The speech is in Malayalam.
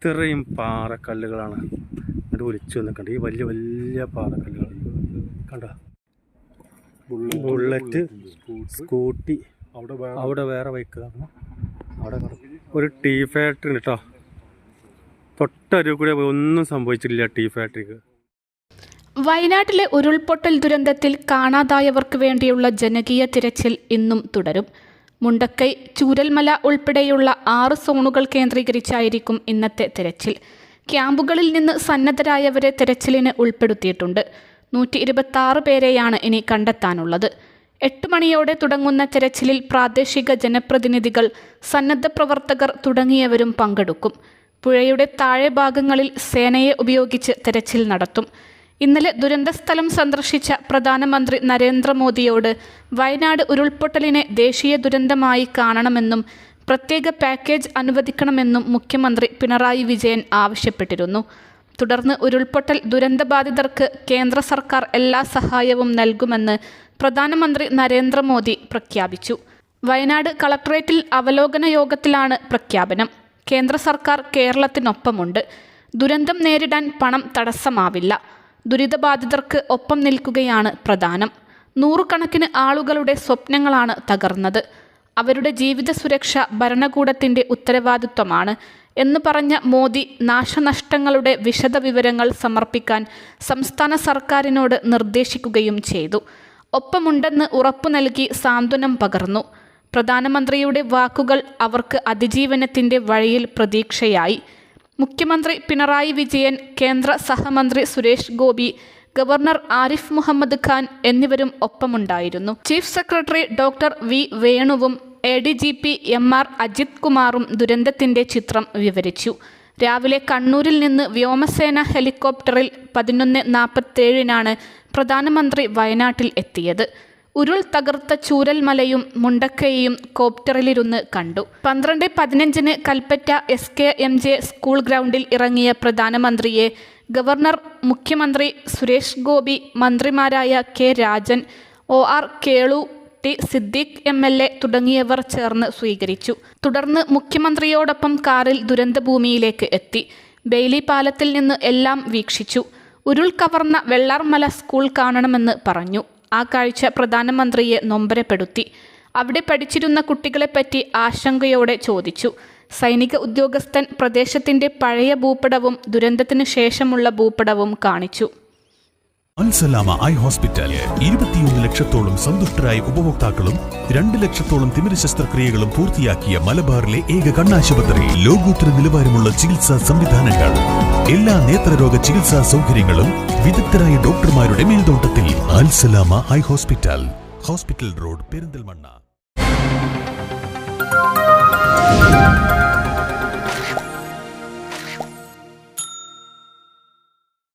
ഇത്രയും പാറക്കല്ലുകളാണ് എന്നിട്ട് ഒലിച്ചു വന്നിട്ടുണ്ട്. ഈ വലിയ വലിയ പാറക്കല്ലുകൾ കണ്ട. ബുള്ളറ്റ്, സ്കൂട്ടി, അവിടെ വേറെ ബൈക്ക്, അവിടെ ഒരു ടീ ഫാക്ടറി ഉണ്ട് കേട്ടോ. തൊട്ടരുവ് കൂടെ ഒന്നും സംഭവിച്ചിട്ടില്ല ടീ ഫാക്ടറിക്ക്. വയനാട്ടിലെ ഉരുൾപൊട്ടൽ ദുരന്തത്തിൽ കാണാതായവർക്ക് വേണ്ടിയുള്ള ജനകീയ തിരച്ചിൽ ഇന്നും തുടരും. മുണ്ടക്കൈ, ചൂരൽമല ഉൾപ്പെടെയുള്ള 6 സോണുകൾ കേന്ദ്രീകരിച്ചായിരിക്കും ഇന്നത്തെ തിരച്ചിൽ. ക്യാമ്പുകളിൽ നിന്ന് സന്നദ്ധരായവരെ തിരച്ചിലിന് ഉൾപ്പെടുത്തിയിട്ടുണ്ട്. 126 പേരെയാണ് ഇനി കണ്ടെത്താനുള്ളത്. 8 മണിയോടെ തുടങ്ങുന്ന തിരച്ചിലിൽ പ്രാദേശിക ജനപ്രതിനിധികൾ, സന്നദ്ധ പ്രവർത്തകർ തുടങ്ങിയവരും പങ്കെടുക്കും. പുഴയുടെ താഴെ ഭാഗങ്ങളിൽ സേനയെ ഉപയോഗിച്ച് തിരച്ചിൽ നടത്തും. ഇന്നലെ ദുരന്തസ്ഥലം സന്ദർശിച്ച പ്രധാനമന്ത്രി നരേന്ദ്രമോദിയോട് വയനാട് ഉരുൾപൊട്ടലിനെ ദേശീയ ദുരന്തമായി കാണണമെന്നും പ്രത്യേക പാക്കേജ് അനുവദിക്കണമെന്നും മുഖ്യമന്ത്രി പിണറായി വിജയൻ ആവശ്യപ്പെട്ടിരുന്നു. തുടർന്ന് ഉരുൾപൊട്ടൽ ദുരന്തബാധിതർക്ക് കേന്ദ്ര സർക്കാർ എല്ലാ സഹായവും നൽകുമെന്ന് പ്രധാനമന്ത്രി നരേന്ദ്രമോദി പ്രഖ്യാപിച്ചു. വയനാട് കളക്ടറേറ്റിൽ അവലോകന യോഗത്തിലാണ് പ്രഖ്യാപനം. കേന്ദ്ര സർക്കാർ കേരളത്തിനൊപ്പമുണ്ട്. ദുരന്തം നേരിടാൻ പണം തടസ്സമാവില്ല. ദുരിതബാധിതർക്ക് ഒപ്പം നിൽക്കുകയാണ് പ്രധാനം. 100 കണക്കിന് ആളുകളുടെ സ്വപ്നങ്ങളാണ് തകർന്നത്. അവരുടെ ജീവിത സുരക്ഷ ഭരണകൂടത്തിൻ്റെ ഉത്തരവാദിത്വമാണ് എന്ന് പറഞ്ഞ മോദി നാശനഷ്ടങ്ങളുടെ വിശദ വിവരങ്ങൾ സമർപ്പിക്കാൻ സംസ്ഥാന സർക്കാരിനോട് നിർദ്ദേശിക്കുകയും ചെയ്തു. ഒപ്പമുണ്ടെന്ന് ഉറപ്പു നൽകി സാന്ത്വനം പകർന്നു. പ്രധാനമന്ത്രിയുടെ വാക്കുകൾ അവർക്ക് അതിജീവനത്തിൻ്റെ വഴിയിൽ പ്രതീക്ഷയായി. മുഖ്യമന്ത്രി പിണറായി വിജയൻ, കേന്ദ്ര സഹമന്ത്രി സുരേഷ് ഗോപി, ഗവർണർ ആരിഫ് മുഹമ്മദ് ഖാൻ എന്നിവരും ഒപ്പമുണ്ടായിരുന്നു. ചീഫ് സെക്രട്ടറി ഡോക്ടർ വി വേണുവും ADGP MR അജിത് കുമാറും ദുരന്തത്തിൻ്റെ ചിത്രം വിവരിച്ചു. രാവിലെ കണ്ണൂരിൽ നിന്ന് വ്യോമസേന ഹെലികോപ്റ്ററിൽ 11:47 പ്രധാനമന്ത്രി വയനാട്ടിൽ എത്തിയത്. ഉരുൾ തകർത്ത ചൂരൽമലയും മുണ്ടക്കൈയും കോപ്റ്ററിലിരുന്ന് കണ്ടു. 12:15 കൽപ്പറ്റ SKMJ സ്കൂൾ ഗ്രൗണ്ടിൽ ഇറങ്ങിയ പ്രധാനമന്ത്രിയെ ഗവർണർ, മുഖ്യമന്ത്രി, സുരേഷ് ഗോപി, മന്ത്രിമാരായ K Rajan, OR Kelu, T Siddique MLA തുടങ്ങിയവർ ചേർന്ന് സ്വീകരിച്ചു. തുടർന്ന് മുഖ്യമന്ത്രിയോടൊപ്പം കാറിൽ ദുരന്തഭൂമിയിലേക്ക് എത്തി. ബെയ്ലി പാലത്തിൽ നിന്ന് എല്ലാം വീക്ഷിച്ചു. ഉരുൾ കവർന്ന വെള്ളാർമല സ്കൂൾ കാണണമെന്ന് പറഞ്ഞു. ആ കാഴ്ച പ്രധാനമന്ത്രിയെ നൊമ്പരപ്പെടുത്തി. അവിടെ പഠിച്ചിരുന്ന കുട്ടികളെപ്പറ്റി ആശങ്കയോടെ ചോദിച്ചു. സൈനിക ഉദ്യോഗസ്ഥൻ പ്രദേശത്തിൻ്റെ പഴയ ഭൂപടവും ദുരന്തത്തിന് ശേഷമുള്ള ഭൂപടവും കാണിച്ചു. അൽസലാമ ഐ ഹോസ്പിറ്റൽ 21 ലക്ഷത്തോളം സന്തുഷ്ടരായ ഉപഭോക്താക്കളും 2 ലക്ഷത്തോളം തിമിര ശസ്ത്രക്രിയകളും പൂർത്തിയാക്കിയ മലബാറിലെ ഏക കണ്ണാശുപത്രി. ലോകോത്തര നിലവാരമുള്ള ചികിത്സാ സംവിധാനങ്ങൾ, എല്ലാ നേത്രരോഗ ചികിത്സാ സൗകര്യങ്ങളും വിദഗ്ധരായ ഡോക്ടർമാരുടെ മേൽനോട്ടത്തിൽ. Al Salama eye hospital, hospital road, Perinthalmanna.